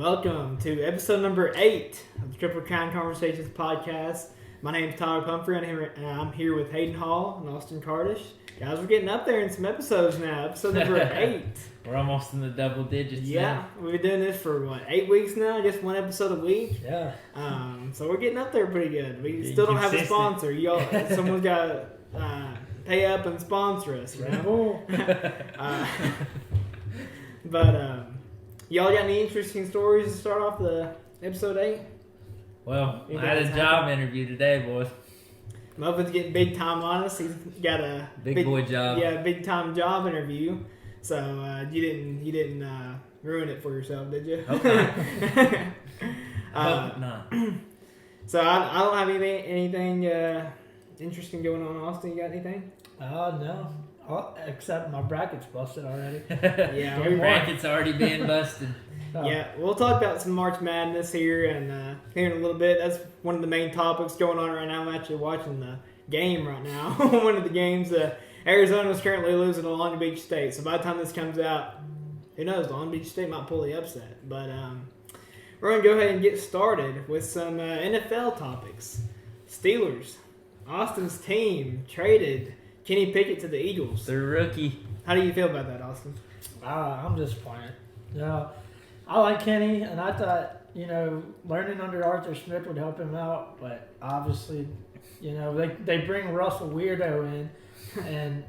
Welcome to episode number 8 of the Triple Crown Conversations podcast. My name is Tyler Pumphrey, and I'm here with Hayden Hall and Austin Cardish. Guys, we're getting up there in some episodes now. Episode number 8. We're almost in the double digits Yeah, now. we've been doing this for, 8 weeks now? Just one episode a week? Yeah. So we're getting up there pretty good. We Being still don't have a consistent. sponsor. Someone's got to pay up and sponsor us, you know? But y'all got any interesting stories to start off the episode 8? Well, You I had a guys job have- interview today, boys. Muffin's getting big time on us. He's got a Big boy job. Yeah, big time job interview. So you didn't ruin it for yourself, did you? Hope not. Uh, Hope not. So I don't have anything interesting going on. Austin, you got anything? No. Except my bracket's busted already. Yeah, Your bracket's already being busted. Oh. Yeah, we'll talk about some March Madness here and here in a little bit. That's one of the main topics going on right now. I'm actually watching the game right now. One of the games. Arizona is currently losing to Long Beach State. So by the time this comes out, who knows? Long Beach State might pull the upset. But we're going to go ahead and get started with some NFL topics. Steelers, Austin's team, traded Kenny Pickett to the Eagles. The rookie. How do you feel about that, Austin? I'm disappointed. No, I like Kenny, and I thought, learning under Arthur Smith would help him out, but obviously, they bring Russell Weirdo in, and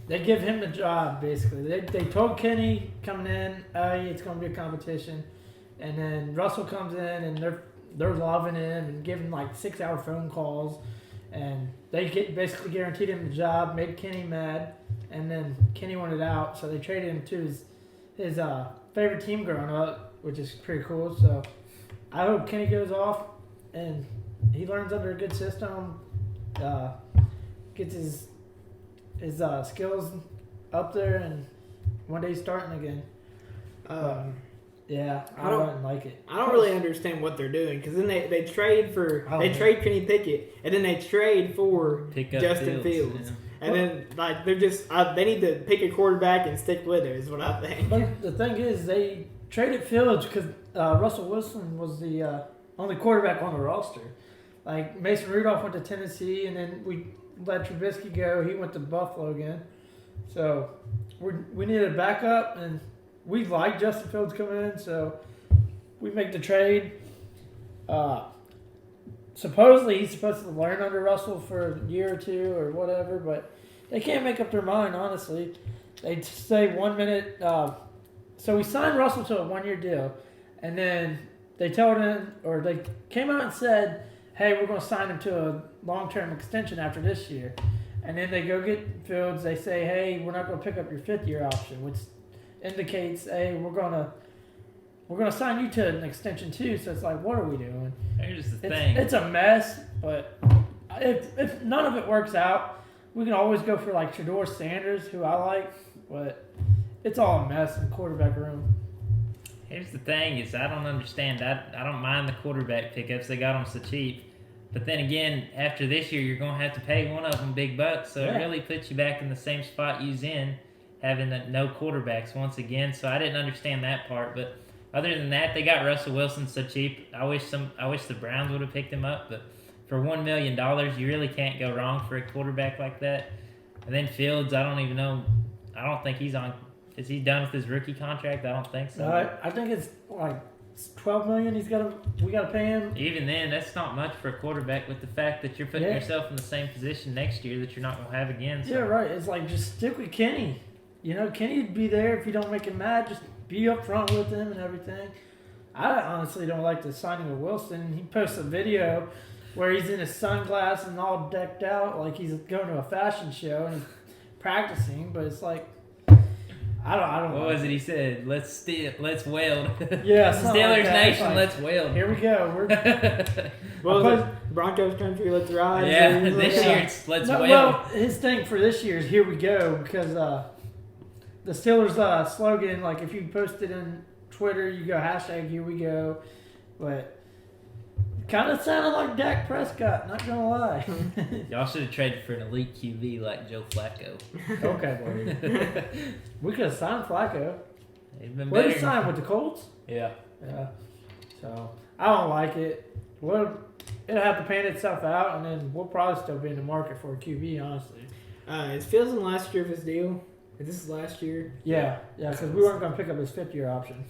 they give him the job, basically. They told Kenny coming in, it's going to be a competition, and then Russell comes in, and they're loving him and giving like 6-hour phone calls, and they basically guaranteed him the job, made Kenny mad, and then Kenny wanted out, so they traded him to his favorite team growing up, which is pretty cool. So I hope Kenny goes off and he learns under a good system, gets his skills up there, and one day he's starting again. Yeah, I don't like it. I don't really understand what they're doing because then they trade trade Kenny Pickett and then they trade for Pick up Justin Fields. yeah. And then they're just they need to pick a quarterback and stick with it is what I think. But the thing is, they traded Fields because Russell Wilson was the only quarterback on the roster. Like Mason Rudolph went to Tennessee, and then we let Trubisky go. He went to Buffalo again. So we needed a backup, and we like Justin Fields coming in, so we make the trade. Supposedly he's supposed to learn under Russell for a year or two or whatever, but they can't make up their mind, honestly. They say 1 minute. So we signed Russell to a 1-year deal, and then they told him, or they came out and said, hey, we're going to sign him to a long-term extension after this year. And then they go get Fields. They say, hey, we're not going to pick up your 5th-year option, which indicates, hey, we're going to sign you to an extension too. So it's like, what are we doing? Here's the thing. It's a mess, but if none of it works out, we can always go for like Shedeur Sanders, who I like, but it's all a mess in the quarterback room. Here's the thing is I don't understand. I don't mind the quarterback pickups. They got them so cheap. But then again, after this year, you're going to have to pay one of them big bucks. So Yeah. it really puts you back in the same spot you was in, having no quarterbacks once again. So I didn't understand that part. But other than that, they got Russell Wilson so cheap. I wish the Browns would have picked him up. But for $1 million, you really can't go wrong for a quarterback like that. And then Fields, I don't even know. I don't think he's on. Is he done with his rookie contract? I don't think so. I think it's like $12 million. We got to pay him. Even then, that's not much for a quarterback with the fact that you're putting Yeah. yourself in the same position next year that you're not going to have again. So. Yeah, right. It's like just stick with Kenny. Kenny'd be there if you don't make him mad. Just be up front with him and everything. I honestly don't like the signing of Wilson. He posts a video where he's in his sunglasses and all decked out like he's going to a fashion show and he's practicing. But it's like, I don't. What was it he said? Let's weld. Yeah, something Steelers like that. Nation, It's like, let's weld. Here we go. What was it? Broncos country, let's ride. Yeah, Or- this year it's let's No, weld. well, his thing for this year is here we go because the Steelers slogan, like if you post it in Twitter, you go hashtag here we go, but kind of sounded like Dak Prescott, not gonna lie. Y'all should have traded for an elite QB like Joe Flacco. Okay, buddy. We could have signed Flacco. He'd been Where did better. he sign, with the Colts? Yeah. Yeah. So I don't like it. It'll have to pan itself out, and then we'll probably still be in the market for a QB, honestly. Is Fields in last year of his deal? Is this his last year? Yeah, because we weren't going to pick up his fifth-year option.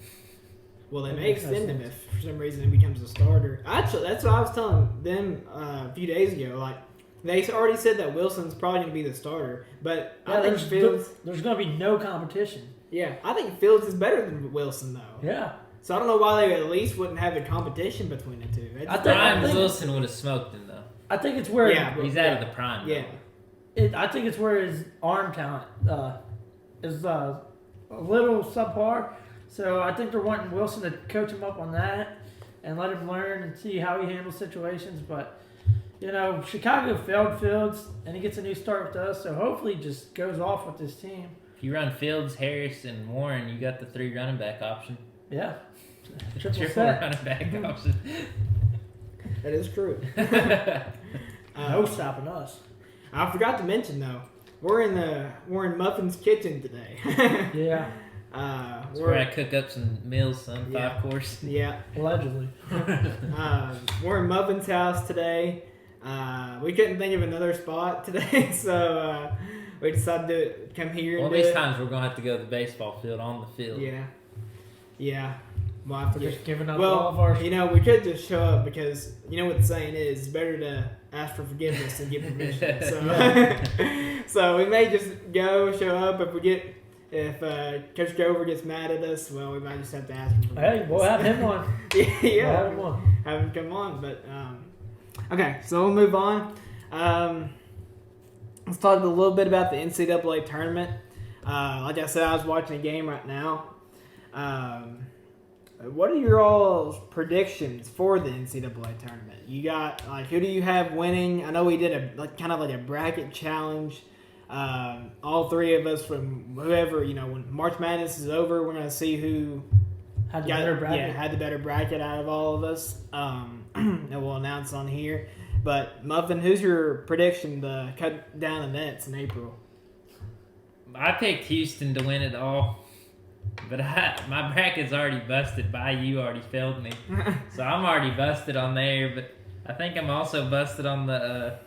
Well, they That may makes no extend him sense. if for some reason he becomes a starter. Actually, that's what I was telling them a few days ago. Like, they already said that Wilson's probably going to be the starter, but I think Fields. There's going to be no competition. Yeah, I think Fields is better than Wilson though. Yeah. So I don't know why they at least wouldn't have a competition between the two. I think- Ryan Wilson would have smoked him though. I think it's where Yeah. He's out of the prime. Yeah. I think it's where his arm talent is a little subpar. So I think they're wanting Wilson to coach him up on that and let him learn and see how he handles situations. But, Chicago failed Fields, and he gets a new start with us. So hopefully he just goes off with this team. If you run Fields, Harris, and Warren, you got the 3 running back option. Yeah. Triple set. running back option. That is true. No stopping us. I forgot to mention though, we're in Muffin's kitchen today. Yeah. That's where I cook up some meals, some Yeah. 5-course. Yeah. Allegedly. We're in Muffin's house today. We couldn't think of another spot today, so we decided to come here. One and of do these it. times we're going to have to go to the baseball field on the field. Yeah. Yeah. We'll have to We're get. just giving up all of our. We could just show up because you know what the saying is: it's better to ask for forgiveness than get permission. So, so we may just show up. If Coach Grover gets mad at us, well, we might just have to ask him. For Hey, we'll have him on. yeah, We'll have him on. have him come on. But okay, so we'll move on. Let's talk a little bit about the NCAA tournament. Like I said, I was watching a game right now. What are your all's predictions for the NCAA tournament? You got who do you have winning? I know we did kind of like a bracket challenge. All three of us from whoever when March Madness is over, we're gonna see who Had the better bracket. had the better bracket out of all of us. And we'll announce on here. But Muffin, who's your prediction to cut down the nets in April? I picked Houston to win it all, but my bracket's already busted. You already failed me, so I'm already busted on there. But I think I'm also busted on the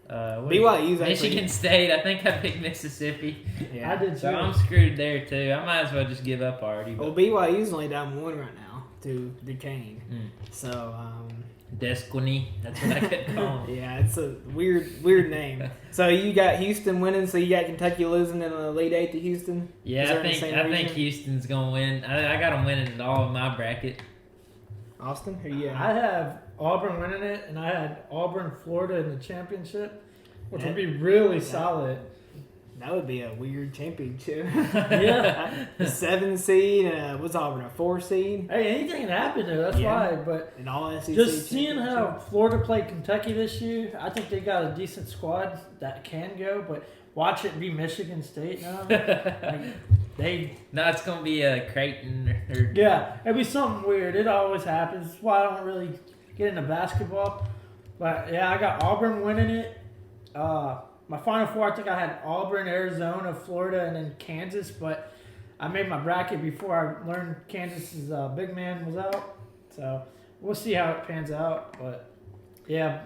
BYU's Michigan State. I think I picked Mississippi. I did too. So I'm screwed there too. I might as well just give up already. Well, But BYU's only down 1 right now to Duquesne. So, Desquiny, that's what I kept calling. yeah, it's a weird name. So you got Houston winning. So you got Kentucky losing in the Elite 8 to Houston. Is Yeah, there I in the same think region? Houston's gonna win. I got them winning in all of my bracket. Austin, who you got? I have Auburn winning it, and I had Auburn, Florida in the championship, which would be really solid. That would be a weird championship. Yeah. The 7 seed. What's Auburn, a 4 seed? Hey, anything can happen there. That's Yeah. why. But An all SEC. just seeing how championship. Florida played Kentucky this year, I think they got a decent squad that can go. But watch it be Michigan State now. No, it's gonna be Creighton or Yeah, it'd be something weird. It always happens. That's why I don't really get into basketball. But yeah, I got Auburn winning it. My Final Four, I think I had Auburn, Arizona, Florida, and then Kansas. But I made my bracket before I learned Kansas's big man was out. So we'll see how it pans out. But yeah,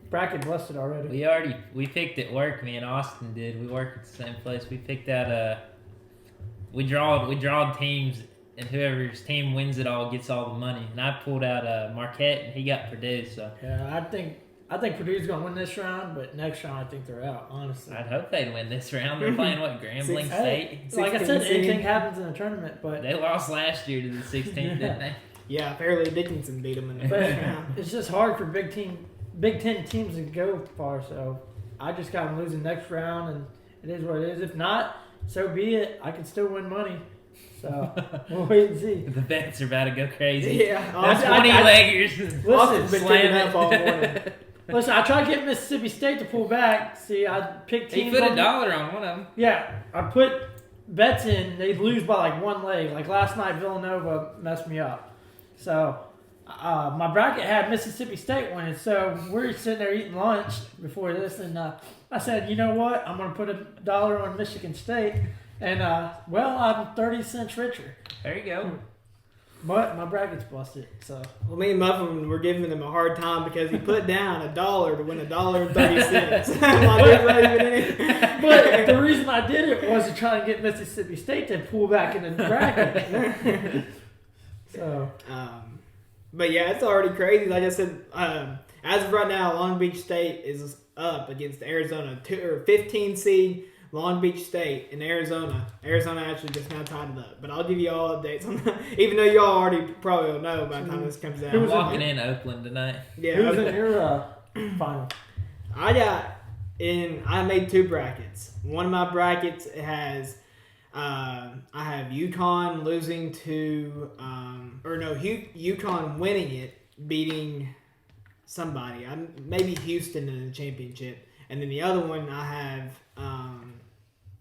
bracket busted already. we picked at work. Me and Austin did. We work at the same place. We picked out we drawed teams, and whoever's team wins it all gets all the money. And I pulled out Marquette, and he got Purdue. So Yeah, I think Purdue's gonna win this round, but next round I think they're out. Honestly. I'd hope they'd win this round. They're playing Grambling Hey, State. like I said, 16 anything seed. happens in a tournament, but They lost last year to the 16th, didn't they? Yeah, Fairleigh Dickinson beat them in the But first round. it's just hard for Big Ten teams to go far. So I just got them losing next round, and it is what it is. If not, so be it. I can still win money. So we'll wait and see. The bets are about to go crazy. Yeah, That's Austin- 20 leggers. Austin's been Slam picking it. up all morning. Listen, I tried to get Mississippi State to pull back. See, I picked He teams. put on- $1 on one of them. Yeah, I put bets in. They lose by like 1 leg. Like last night, Villanova messed me up. So my bracket had Mississippi State winning. So we're sitting there eating lunch before this, and I said, you know what? I'm going to put $1 on Michigan State, and well, I'm 30 cents richer. There you go. But my bracket's busted, so. Well, me and Muffin were giving him a hard time because he put down $1 to win $1.30. I'm like, there's not even any. But the reason I did it was to try and get Mississippi State to pull back in the bracket. So. But yeah, it's already crazy. Like I said, as of right now, Long Beach State is up against Arizona, 15 seed Long Beach State in Arizona. Arizona actually just now tied it up. But I'll give you all updates on that, even though you all already probably will know by the time this comes out. I'm walking in Oakland tonight. Yeah, Who's in your final? I made 2 brackets. One of my brackets has I have UConn losing to UConn winning it, beating somebody. Maybe Houston in the championship. And then the other one I have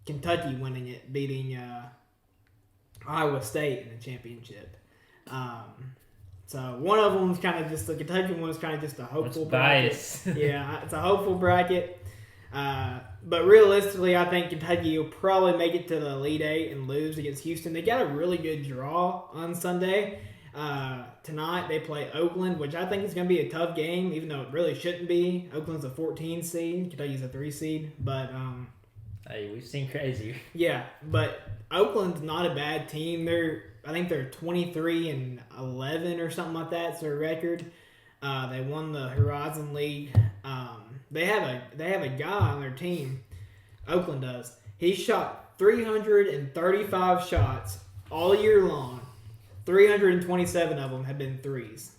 Kentucky winning it, beating Iowa State in the championship. So one of them's kind of just the Kentucky one is kind of just a hopeful bias. bracket. Yeah, it's a hopeful bracket. But realistically, I think Kentucky will probably make it to the Elite Eight and lose against Houston. They got a really good draw on Sunday. Tonight they play Oakland, which I think is going to be a tough game, even though it really shouldn't be. Oakland's a 14 seed, Kentucky's a 3 seed, but Hey, we've seen crazier. yeah, but Oakland's not a bad team. I think they're 23-11 or something like that. It's their record. They won the Horizon League. They have a guy on their team. Oakland does. He shot 335 shots all year long. 327 of them have been threes.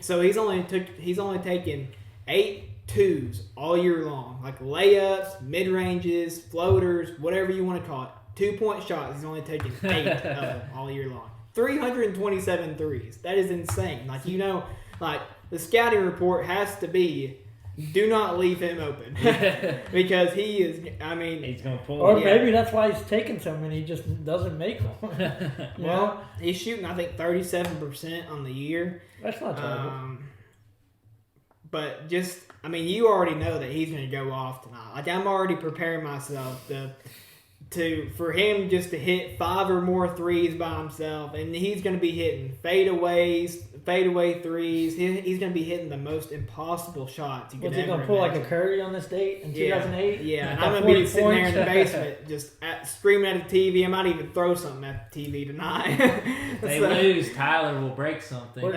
So he's only taken 8 twos all year long, like layups, mid ranges, floaters, whatever you want to call it. 2-point shots. He's only taken 8 of them all year long. 327 threes. That is insane. Like the scouting report has to be, do not leave him open because he is. He's gonna pull. Or maybe that's why he's taking so many. He just doesn't make them. Well, he's shooting, I think, 37% on the year. That's not terrible. But just, you already know that he's going to go off tonight. Like, I'm already preparing myself for him just to hit 5 or more threes by himself, and he's going to be hitting fadeaway threes. He's going to be hitting the most impossible shots you can ever Was he going to pull imagine. like a Curry on this date in 2008? Yeah, and I'm going to be sitting there in the basement just screaming at the TV. I might even throw something at the TV tonight. If they lose, Tyler will break something.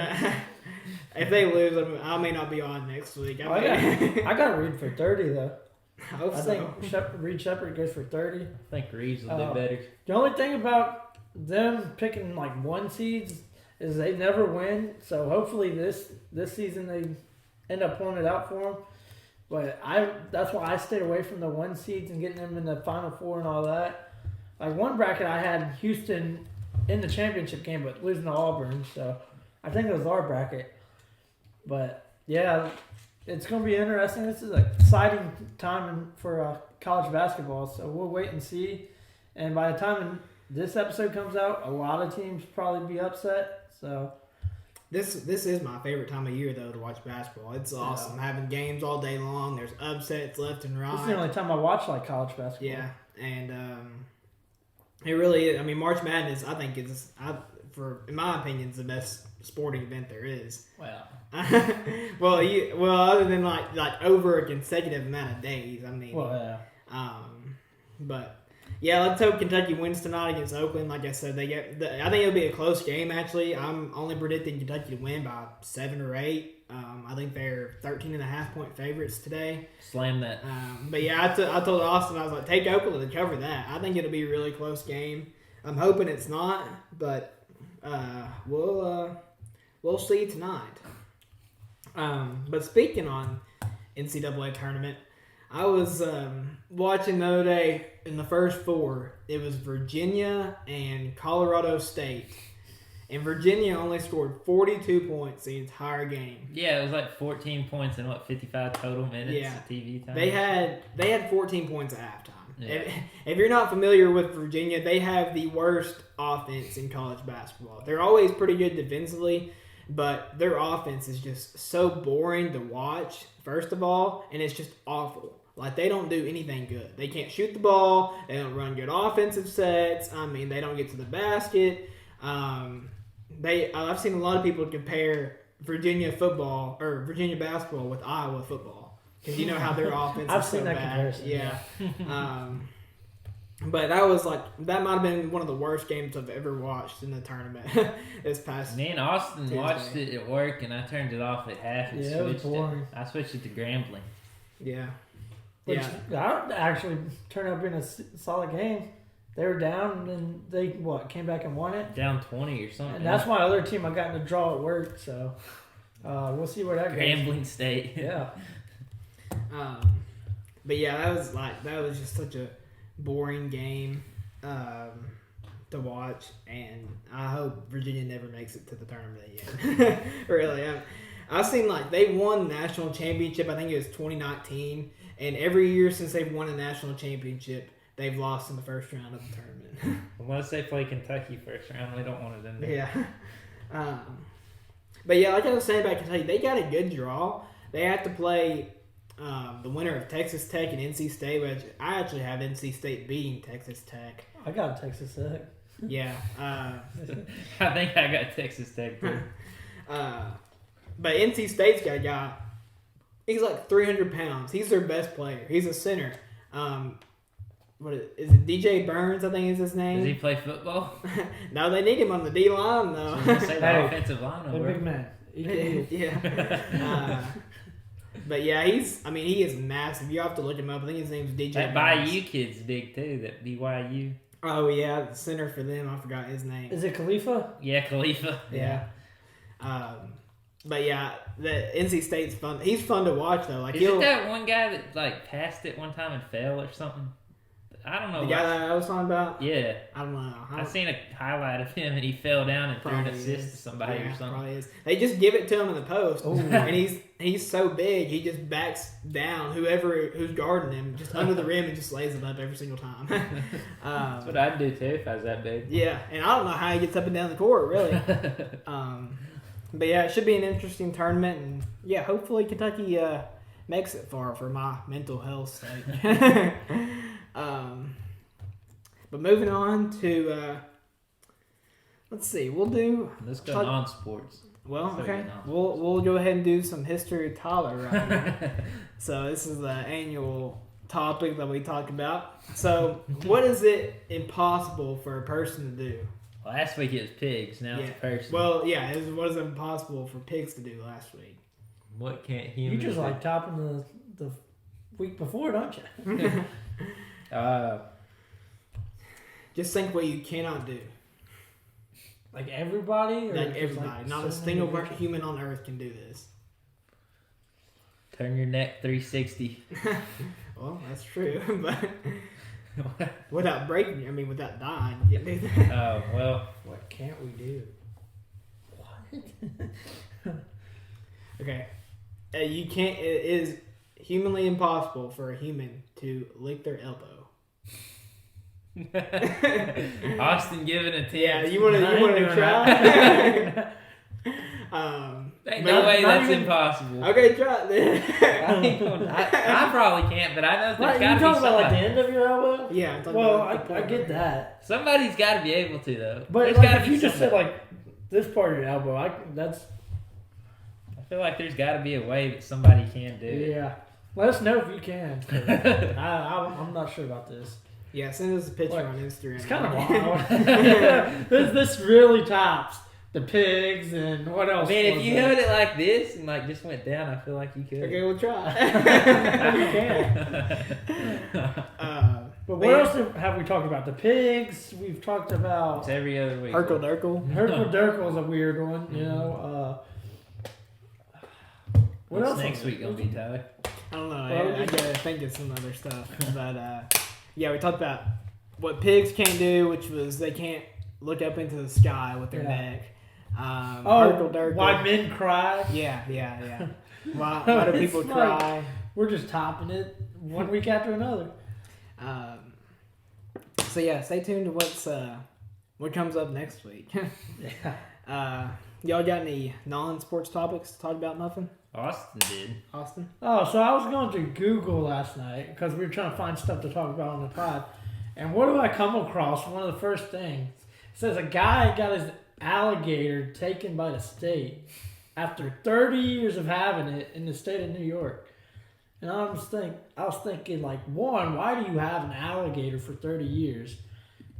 If they lose, I may not be on next week. I got Reed for 30 though. I hope I so. think Reed Shepard goes for 30. I think Reeves will do better. The only thing about them picking like 1 seeds is they never win. So hopefully this season they end up pulling it out for them. But that's why I stayed away from the 1 seeds and getting them in the Final Four and all that. Like one bracket I had Houston in the championship game, but losing to Auburn. So I think it was our bracket. But yeah, it's going to be interesting. This is an exciting time for college basketball, so we'll wait and see. And by the time this episode comes out, a lot of teams probably be upset. So this is my favorite time of year though to watch basketball. It's awesome having games all day long. There's upsets left and right. This is the only time I watch like college basketball. Yeah, and it really is. March Madness I think is in my opinion, is the best sporting event there is. Wow. well, other than like over a consecutive amount of days. But yeah, let's hope Kentucky wins tonight against Oakland. Like I said, I think it'll be a close game. Actually, I'm only predicting Kentucky to win by 7 or 8. I think they're 13.5-point favorites today. Slam that. But yeah, I told Austin, I was like, take Oakland to cover that. I think it'll be a really close game. I'm hoping it's not, but we'll see tonight. But speaking on NCAA tournament, I was watching the other day in the first 4. It was Virginia and Colorado State. And Virginia only scored 42 points the entire game. Yeah, it was like 14 points in 55 total minutes of TV time. They had 14 points at halftime. Yeah. If you're not familiar with Virginia, they have the worst offense in college basketball. They're always pretty good defensively, but their offense is just so boring to watch, first of all, and it's just awful. Like, they don't do anything good. They can't shoot the ball. They don't run good offensive sets. They don't get to the basket. I've seen a lot of people compare Virginia football or Virginia basketball with Iowa football because you know how their offense I've is seen so that bad. comparison. Yeah. But that might have been one of the worst games I've ever watched in the tournament this past. Me and Austin Tuesday. watched it at work, and I turned it off at half and Yeah, it was switched it. boring. I switched it to Grambling. Yeah. Which Yeah. actually turned out being a solid game. They were down, and then they came back and won it. Down 20 or something. And that's my other team. I got in a draw at work, so we'll see where that goes. Grambling State. Yeah. But yeah, that was just such a boring game to watch, and I hope Virginia never makes it to the tournament again. Really, I've seen they won the national championship. I think it was 2019, and every year since they've won a national championship, they've lost in the first round of the tournament. Unless they play Kentucky first round, they don't want it in there. Yeah. But yeah, like I was saying about Kentucky, they got a good draw. They have to play the winner of Texas Tech and NC State, which I actually have NC State beating Texas Tech. I got Texas Tech. Yeah. I think I got Texas Tech too. But NC State's got a guy. He's like 300 pounds. He's their best player. He's a center. What is it? DJ Burns, I think is his name. Does he play football? No, they need him on the D line though. I was gonna say the Hey, offensive line. The over. big man. He can- Yeah. But yeah, he is massive. You have to look him up. I think his name's DJ That Burns. BYU kid's big too. That BYU. Oh yeah, the center for them. I forgot his name. Is it Khalifa? Yeah, Khalifa. Yeah. But yeah, the NC State's fun. He's fun to watch though. Like Isn't that one guy that passed it one time and fell or something? I don't know. the guy that I was talking about. Yeah. I don't know. I seen a highlight of him and he fell down and threw an Probably assist is. to somebody Yeah, or something. Probably is. They just give it to him in the post, Ooh. and he's so big, he just backs down who's guarding him just under the rim and just lays it up every single time. That's what I'd do too if I was that big. Yeah, and I don't know how he gets up and down the court really. But yeah, it should be an interesting tournament, and yeah, hopefully Kentucky makes it far for my mental health sake. But moving on to let's see, we'll do. Let's go talk- non-sports. Well, So, okay. you know. We'll go ahead and do some history of Tyler right now. So this is the annual topic that we talk about. So what is it impossible for a person to do? Last week it was pigs. Now Yeah. it's person. Well, yeah, what is impossible for pigs to do last week? What can't You humans just do? like topping the week before, don't you? Just think what you cannot do. Like everybody? Or Like just, everybody. Not a so single many human on earth can do this. Turn your neck 360. Well, that's true. But without without dying, you can't do that. Oh, well. What can't we do? What? Okay. You can't. It is humanly impossible for a human to lick their elbow. Austin giving a 10. Yeah, you want to doing try? Ain't but- no way not that's even- impossible. Okay, try it then. I probably can't, but I know there's Like, got you to be talking about like the somebody. end of your elbow? Yeah, I'm talking Well, about the I point get right here. that. Somebody's got to be able to, though. But There's like, gotta if be you just said somebody. like this part of your elbow, that's I feel like there's got to be a way that somebody can do it. yeah. Let us know if you can. I'm not sure about this. Yeah, send us a picture What? on Instagram. It's kind of wild. this really tops the pigs and what I else? mean, if was you there? held it like this and like just went down, I feel like you could. Okay, we'll try. You can. But what else have we talked about? The pigs. We've talked about It's every other week. Urkel Durkel. Herkel Durkel is a weird one. You know. What What's else? next week gonna be, Tyler? I don't know. Well, I gotta think of some other stuff. But yeah, we talked about what pigs can't do, which was they can't look up into the sky with their Yeah. neck. Oh, Urkel Durkel. why men cry? Yeah. Why do people It's like- cry? We're just topping it one week after another. So yeah, stay tuned to what comes up next week. Yeah. Y'all got any non-sports topics to talk about? Nothing, Austin did. Austin? Oh, so I was going to Google last night because we were trying to find stuff to talk about on the pod. And what do I come across? One of the first things. It says a guy got his alligator taken by the state after 30 years of having it in the state of New York. And I was thinking, like, one, why do you have an alligator for 30 years?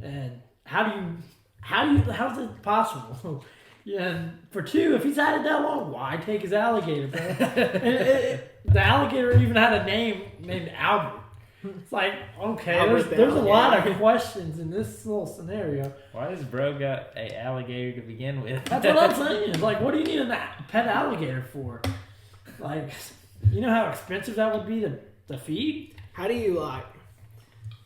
And how's it possible? Yeah, and for two, if he's had it that long, why take his alligator, bro? And the alligator even had a name named Albert. It's like, okay, there's a lot of questions in this little scenario. Why does bro got a alligator to begin with? That's what I'm saying. It's like, what do you need a pet alligator for? Like, you know how expensive that would be to feed? How do you like?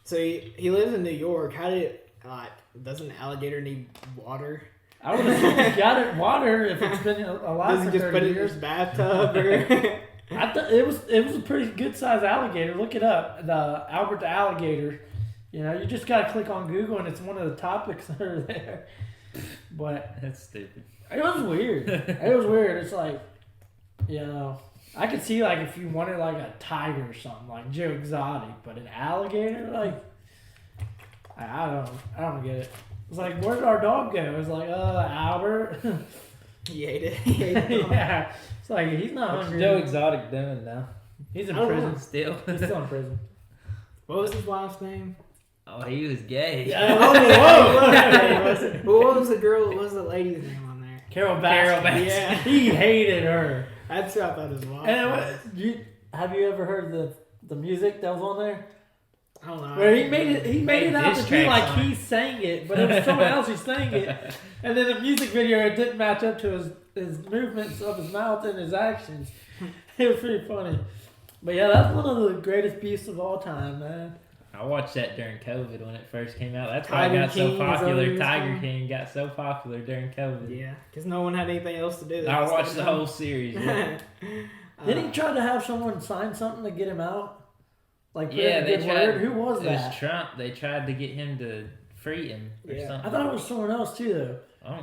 So he lives in New York. How do you like? Doesn't an alligator need water? I would have he got it water if it's been alive Does for he just 30 put it in years. his bathtub? Or I thought it was a pretty good sized alligator. Look it up, the Albert the alligator. You know, you just gotta click on Google and it's one of the topics that are there. But That's stupid. it was weird. It was weird. It's like, you know, I could see like if you wanted like a tiger or something like Joe Exotic, but an alligator, like I don't get it. It's like, where did our dog go? It's like, Albert. he ate it. He ate it. Yeah. It's like, he's not What's hungry. Joe Exotic doing now? He's in I don't prison. know. Still? He's still in prison. What was his wife's name? Oh, he was gay. What was the girl? What was the lady's name on there? Carol Carol Baskin. Baskin. Yeah, He hated her. that's who I thought his wife. And was. have you ever heard the music that was on there? I don't know. Where he made it out to diss be tracks like on he sang it, but it was someone else who sang it. And then the music video, it didn't match up to his movements of his mouth and his actions. It was pretty funny. But yeah, that's one of the greatest beasts of all time, man. I watched that during COVID when it first came out. That's why Tiger it got King, so is that what popular. it was Tiger called? King got so popular during COVID. Yeah, because no one had anything else to do. I watched the whole series. Yeah, Didn't he try to have someone sign something to get him out? Like, put yeah in a they good tried. word? Who was It that? was Trump. They tried to get him to free him or Yeah. something. I thought it was someone else too, though. Oh,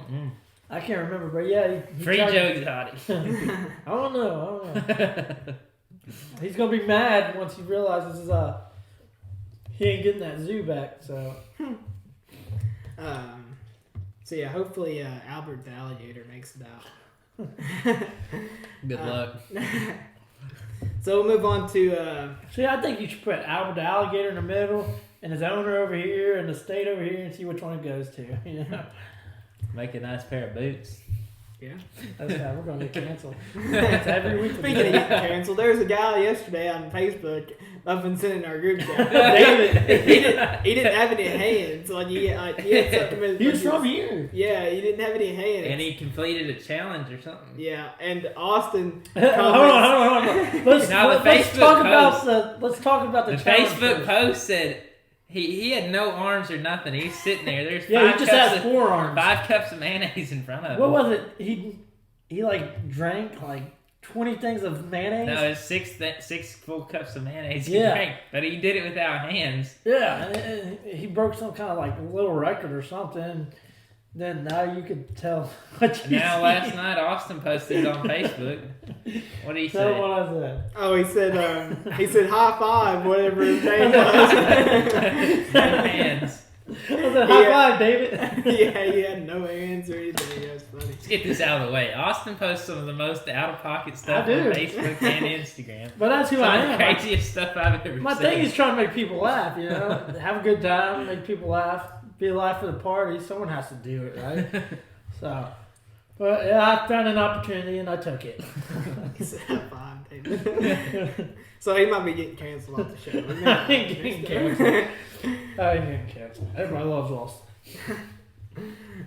I can't remember, but yeah, he free tried Joe to- Exotic. I don't know. He's gonna be mad once he realizes he ain't getting that zoo back. So So yeah, hopefully Albert the alligator makes it out. Good luck. So we'll move on to see, I think you should put Albert the alligator in the middle, and his owner over here, and the state over here, and see which one it goes to. You know, Make a nice pair of boots. yeah. that's how we're gonna get canceled. It's every week. Speaking of getting canceled, there was a guy yesterday on Facebook up and sent in our group chat. David. he didn't have any hands. Like he had something. He was from here. Yeah, he didn't have any hands. And he completed a challenge or something. Yeah, and Austin. Hold on. Let's Now, the let's Facebook talk about post- let's talk about the The challenge Facebook first. post said he had no arms or nothing. He's sitting there. There's Yeah, he five just cups has of, forearms. 5 cups of mayonnaise in front of him. What was it? He like drank like 20 things of mayonnaise. No, it's 6 full cups of mayonnaise he Yeah. drank, but he did it without hands. Yeah, and he broke some kind of like little record or something. Then now you could tell what you Now see. last night Austin posted it on Facebook. What did he Tell say? what I said. Oh, he said high five, whatever his name was. No hands. I said, high Yeah. five, David. Yeah, he had no hands or anything. That was funny. Let's get this out of the way. Austin posts some of the most out of pocket stuff I do. on Facebook and Instagram. But that's who Some I of the am. craziest stuff I've ever My seen. thing is trying to make people laugh, you know? Have a good time, make people laugh, be a life of the party. Someone has to do it, right? So, but yeah, I found an opportunity and I took it. He said high five, David. So he might be getting canceled off the show. I ain't getting canceled. I ain't getting canceled. Everybody loves Austin.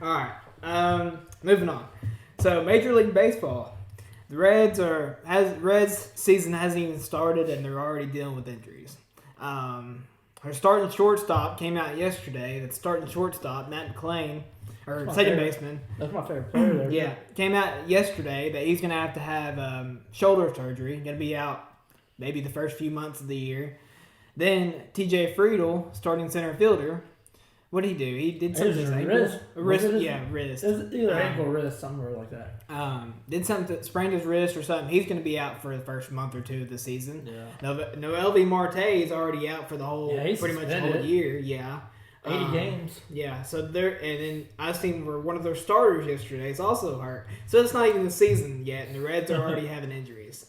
All right. Moving on. So Major League Baseball, the Reds season hasn't even started and they're already dealing with injuries. Our starting shortstop came out yesterday. That's starting shortstop Matt McClain, or That's my second favorite. baseman. That's my favorite player there. Yeah, came out yesterday that he's gonna have to have shoulder surgery. Gonna be out maybe the first few months of the year. Then T.J. Friedel, starting center fielder. What did he do? He did something to his ankle. wrist. Wrist, Was it his- yeah, wrist. It's either ankle or wrist, somewhere like that. Did something, sprained his wrist or something. He's going to be out for the first month or two of the season. Yeah. Noel V. Marte is already out for the whole, Yeah, he's pretty much the whole suspended. year. Yeah. 80 games. Yeah, so and then I seen where one of their starters yesterday is also hurt. So it's not even the season yet, and the Reds are already having injuries.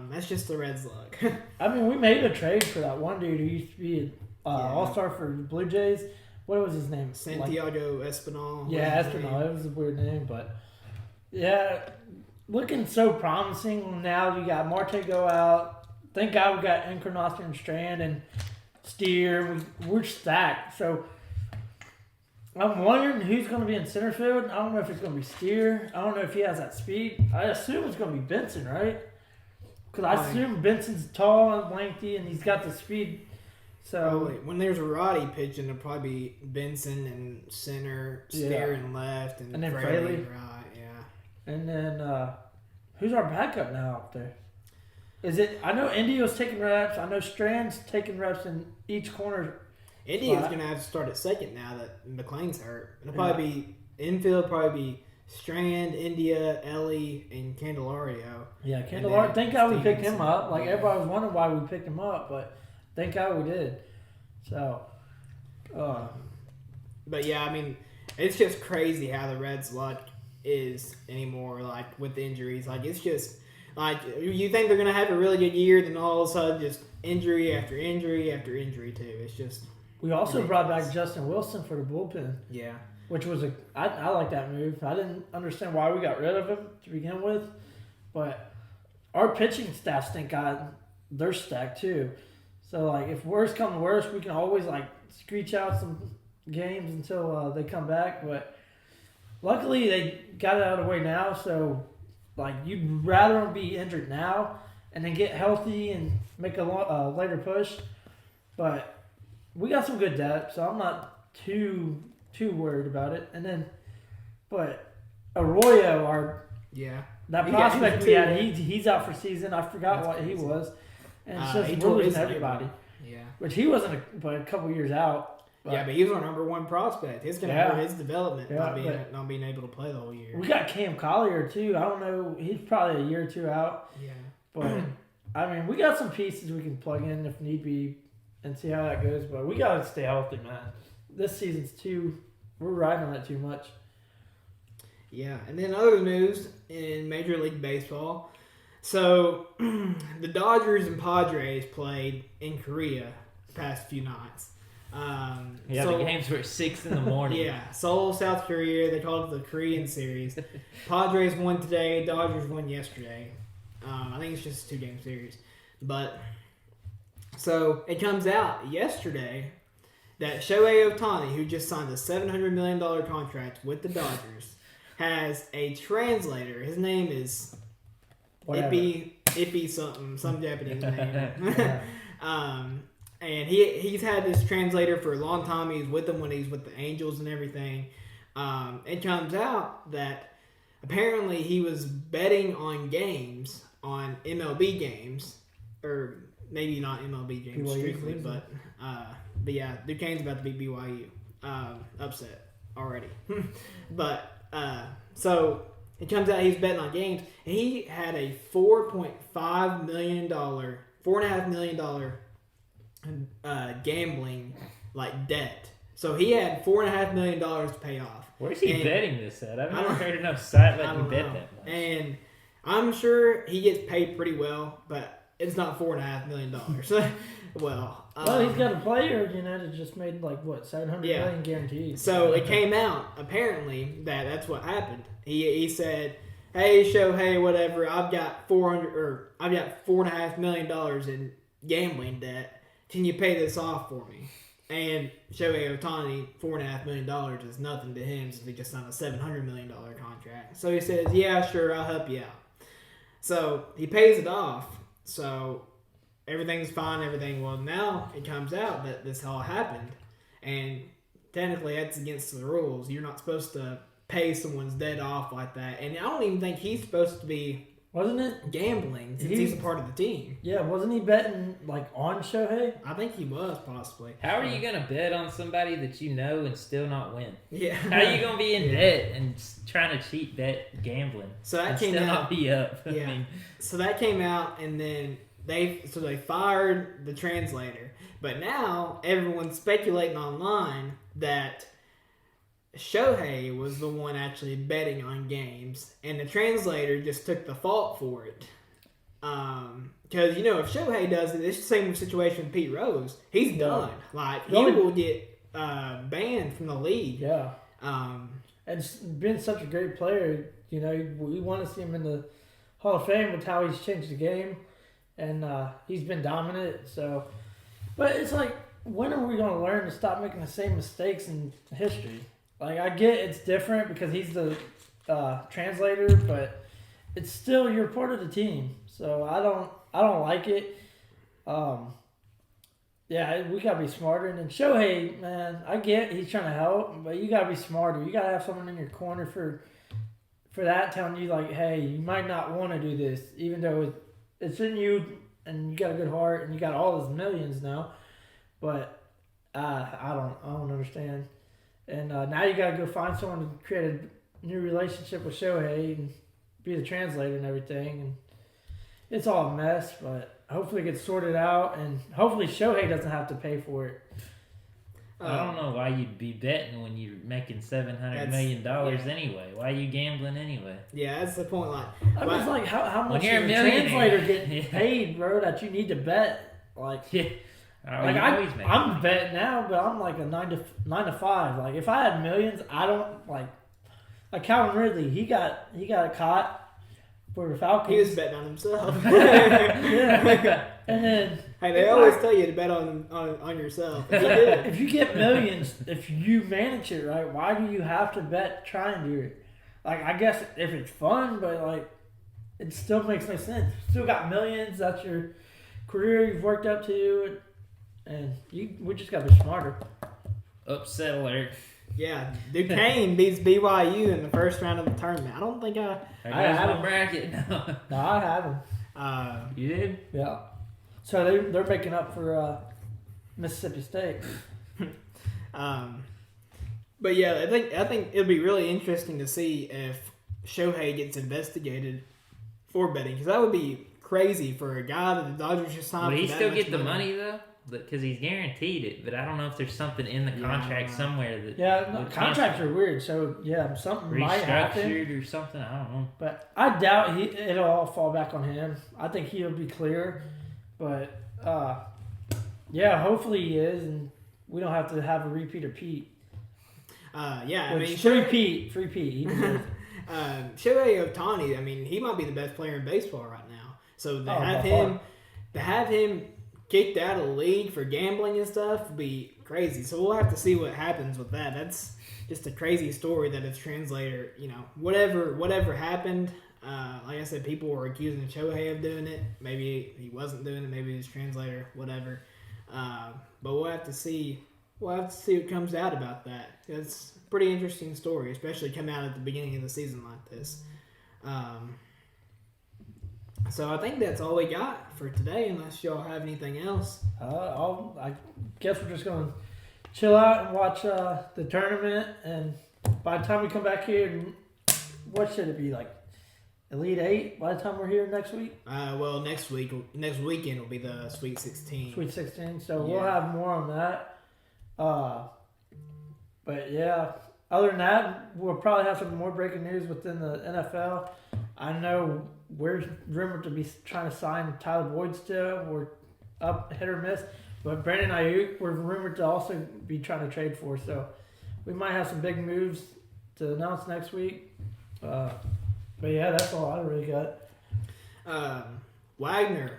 That's just the Reds' luck. I mean, we made a trade for that one dude who used to be an all-star for the Blue Jays. What was his name? Santiago Espinal. Yeah, Espinal. It was a weird name, but yeah, looking so promising. Now you got Marte go out. Thank God we got Encarnacion and Strand and Steer. We're stacked. So I'm wondering who's going to be in center field. I don't know if it's going to be Steer. I don't know if he has that speed. I assume it's going to be Benson, right? Because I assume Benson's tall and lengthy, and he's got the speed. So when there's a Roddy pitching, it'll probably be Benson and center, Steer and left, and then Fraley Fraley. right. Yeah. And then who's our backup now up there? Is it? I know Indio's taking reps. I know Strand's taking reps in each corner. India's going to have to start at second now that McLean's hurt. It'll probably be infield, probably be Strand, India, Ellie, and Candelario. Yeah, Candelario. Thank God we picked him up. Like everybody was wondering why we picked him up, but thank God we did. So, but yeah, I mean, it's just crazy how the Reds' luck is anymore. Like with injuries, like it's just like you think they're going to have a really good year, then all of a sudden just injury after injury after injury too. It's just. We also brought back Justin Wilson for the bullpen. Yeah. Which was I like that move. I didn't understand why we got rid of him to begin with, but our pitching staff, thank God, they're stacked too. So like, if worse come to worse, we can always like screech out some games until they come back. But luckily, they got it out of the way now. So like, you'd rather them be injured now and then get healthy and make a later push. But we got some good depth, so I'm not too worried about it. And then, but Arroyo, that prospect we had, he's out for season. I forgot what he was, and it's just we're losing everybody. Yeah, which he wasn't, but a couple years out. But he was our number one prospect. It's gonna hurt his development not being able to play the whole year. We got Cam Collier too. I don't know. He's probably a year or two out. Yeah, but I mean, we got some pieces we can plug in if need be. And see how that goes, but we gotta stay healthy, man. This season's we're riding on it too much. Yeah, and then other news in Major League Baseball. So, the Dodgers and Padres played in Korea the past few nights. The games were at 6 in the morning. Yeah, Seoul, South Korea. They called it the Korean series. Padres won today. Dodgers won yesterday. I think it's just a 2-game series, but. So, it comes out yesterday that Shohei Ohtani, who just signed a $700 million contract with the Dodgers, has a translator. His name is Ippy something, some Japanese name. And he's had this translator for a long time. He's with them when he's with the Angels and everything. It comes out that apparently he was betting on games, on MLB games, or maybe not MLB games strictly, but yeah, Duquesne's about to beat BYU. Upset already. But so it comes out he's betting on games, and he had a $4.5 million, $4.5 million gambling like debt. So he had $4.5 million to pay off. Where's he betting this at? I've never heard of no site letting you bet that much. And I'm sure he gets paid pretty well, but it's not $4.5 million. Well, he's got a player. United just made like what $700 million guaranteed. So it came out apparently that's what happened. He said, "Hey Shohei, whatever. I've got $4.5 million in gambling debt. Can you pay this off for me?" And Shohei Ohtani, $4.5 million is nothing to him since he just signed a $700 million contract. So he says, "Yeah, sure, I'll help you out." So he pays it off. So everything's fine, well, now it comes out that this all happened. And technically that's against the rules. You're not supposed to pay someone's debt off like that. And I don't even think he's supposed to be gambling since he's a part of the team. Yeah, wasn't he betting like on Shohei? I think he was possibly. How are you gonna bet on somebody that you know and still not win? Yeah. How are you gonna be in debt and trying to cheat bet gambling? So that and came still out. Not be up. Yeah. So that came out, and then they fired the translator, but now everyone's speculating online that Shohei was the one actually betting on games, and the translator just took the fault for it. Because if Shohei does it, it's the same situation with Pete Rose. He's done. Like he will get banned from the league. Yeah. And being such a great player, we want to see him in the Hall of Fame with how he's changed the game, and he's been dominant. So, but it's like, when are we going to learn to stop making the same mistakes in history? Like, I get it's different because he's the translator, but it's still, you're part of the team. So I don't like it. Yeah, we gotta be smarter. And then Shohei, man, I get he's trying to help, but you gotta be smarter. You gotta have someone in your corner for that, telling you like, hey, you might not want to do this, even though it's in you, and you got a good heart, and you got all those millions now. But I don't understand. And now you gotta go find someone to create a new relationship with Shohei and be the translator and everything. And it's all a mess, but hopefully it gets sorted out, and hopefully Shohei doesn't have to pay for it. I don't know why you'd be betting when you're making $700 million anyway. Why are you gambling anyway? Yeah, that's the point. Like, I mean, it's like how much you're is a a translator getting Yeah. paid, bro? That you need to bet. Like, Yeah. I'm betting now, but I'm like a 9 to 5. Like, if I had millions, I don't like Calvin Ridley. He got caught for the Falcons. he was betting on himself. Yeah. And then Hey, they always tell you to bet on yourself. He did. if you get millions, if you manage it right, why do you have to bet try and do it? Like, I guess if it's fun, but like, it still makes no sense. You still got millions. That's your career you've worked up to, and we just got to be smarter. Upset alert. Yeah, Duquesne beats BYU in the first round of the tournament. I don't think There I goes had my him. bracket. No, I have them. You did? Yeah. So they're making up for Mississippi State. But yeah, I think it'll be really interesting to see if Shohei gets investigated for betting, because that would be crazy for a guy that the Dodgers just signed. Would he for that still much get the money though? Because he's guaranteed it, but I don't know if there's something in the contract somewhere that Yeah, no, contracts are weird. So yeah, something might happen. restructured or something. I don't know. But I doubt it'll all fall back on him. I think he'll be clear. But yeah, hopefully he is, and we don't have to have a repeat of Pete. Yeah, I mean, free Pete. He deserves it. Shohei Ohtani, I mean, he might be the best player in baseball right now. So to have him kicked out of the league for gambling and stuff would be crazy. So we'll have to see what happens with that. That's just a crazy story that his translator, whatever happened. Like I said, people were accusing Shohei of doing it. Maybe he wasn't doing it. Maybe his translator, whatever. But we'll have to see. We'll have to see what comes out about that. It's a pretty interesting story, especially coming out at the beginning of the season like this. So I think that's all we got for today, unless y'all have anything else. I guess we're just going to chill out and watch the tournament. And by the time we come back here, what should it be, like Elite Eight by the time we're here next week? Well, next weekend will be the Sweet 16. Sweet 16. So we'll have more on that. But yeah, other than that, we'll probably have some more breaking news within the NFL. I know we're rumored to be trying to sign Tyler Boyd still. We're up hit or miss. But Brandon Ayuk, we're rumored to also be trying to trade for. So we might have some big moves to announce next week. But yeah, that's all I really got. Wagner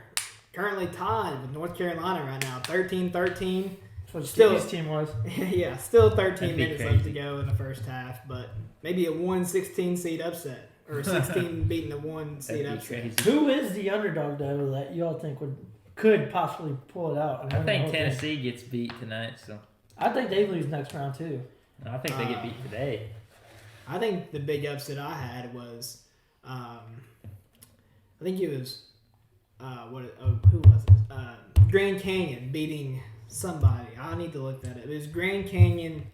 currently tied with North Carolina right now, 13-13. That's what Still- Stevie's team was. Yeah, still 13 That'd be minutes left to crazy. go in the first half, but maybe a 1-16 seed upset. Or 16 beating the 1 seed That'd be upset. crazy. Who is the underdog though that you all think could possibly pull it out? I think Tennessee gets beat tonight, so I think they lose next round too. I think they get beat today. I think the big upset I had was, I think it was, who was it? Grand Canyon beating somebody. I need to look that up. It was Grand Canyon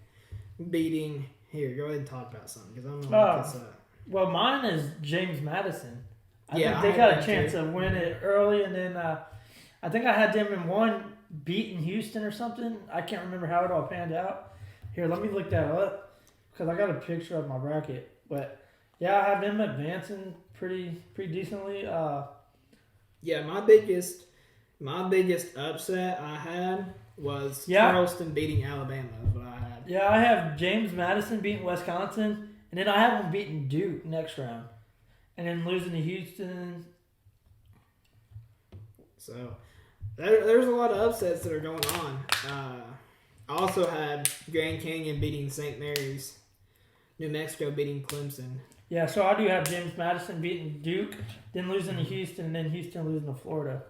beating. Here, go ahead and talk about something because I'm gonna look this up. Well, mine is James Madison. I Yeah, think I they got have a chance that to win it early, and then I think I had them in one beating Houston or something. I can't remember how it all panned out. Here, let me look that up because I got a picture of my bracket. But yeah, I have them advancing pretty decently. Yeah, my biggest upset I had was Charleston beating Alabama. Is what I had. Yeah, I have James Madison beating Wisconsin, and then I have them beating Duke next round, and then losing to Houston. So there's a lot of upsets that are going on. I also had Grand Canyon beating St. Mary's, New Mexico beating Clemson. Yeah, so I do have James Madison beating Duke, then losing to Houston, and then Houston losing to Florida.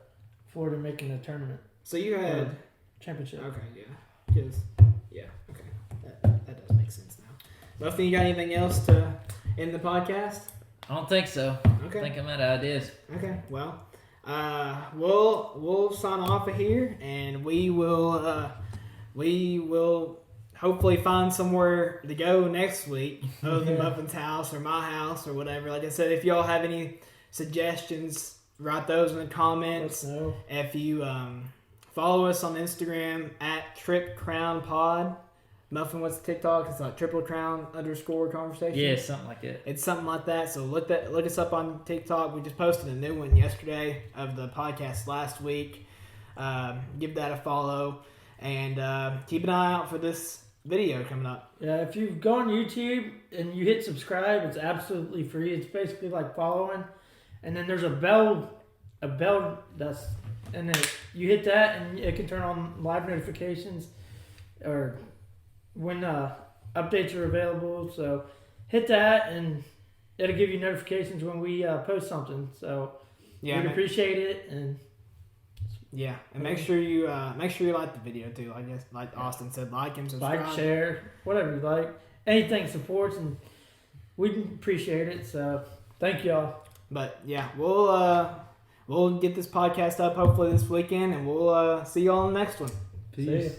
Florida making the tournament. So you had championship. Okay, okay, that does make sense now. Lefty, you got anything else to end the podcast? I don't think so. Okay. I think I'm out of ideas. Okay, well, we'll sign off of here, and we will hopefully find somewhere to go next week, other than Muffin's house or my house or whatever. Like I said, if y'all have any suggestions, write those in the comments. Let us know. If you follow us on Instagram at Trip Crown Pod. Muffin, what's the TikTok? It's like Triple Crown _conversation. Yeah, something like it. It's something like that. So look us up on TikTok. We just posted a new one yesterday of the podcast last week. Give that a follow, and keep an eye out for this video coming up. Yeah, if you go on YouTube and you hit subscribe, it's absolutely free. It's basically like following, and then there's a bell that's, and then you hit that and it can turn on live notifications or when updates are available. So hit that and it'll give you notifications when we post something. So Yeah, we'd appreciate it. And yeah, and make sure you like the video too. I guess like Austin said, like and subscribe. like, share, whatever you like. Anything supports, and we'd appreciate it. So thank y'all. But yeah, we'll get this podcast up hopefully this weekend, and we'll see you all on the next one. See ya.